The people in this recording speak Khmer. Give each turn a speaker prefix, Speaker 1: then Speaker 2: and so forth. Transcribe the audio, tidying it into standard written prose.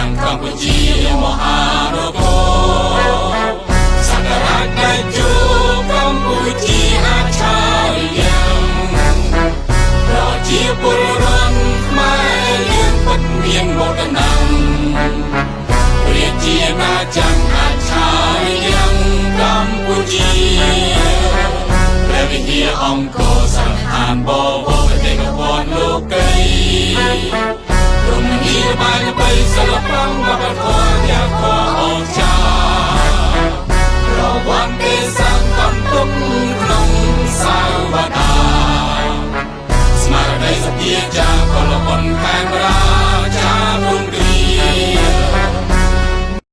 Speaker 1: ទាំងកម្ពុជាមហានគរសក្ការៈដៃជោកម្ពុជាអាចឆាយយ៉ាងប្រជាពលរដ្ឋខ្មែរយើងពិតមានមោទនភាពរាជាណាចក្រអាចឆាយយ៉ាងកម្ពុជាព្រះវិហារអង្គរសង្ខានបវរប្រទេសវត្តលោកីរមណីយបាយបីសិល្បៈវប្បធម៌យ៉ាងធម៌អស្ចារ្យរវ័នទេសកំទុកក្នុងសាវតាស្មារតីសទ្ធាចាពលបុនខេមរាចា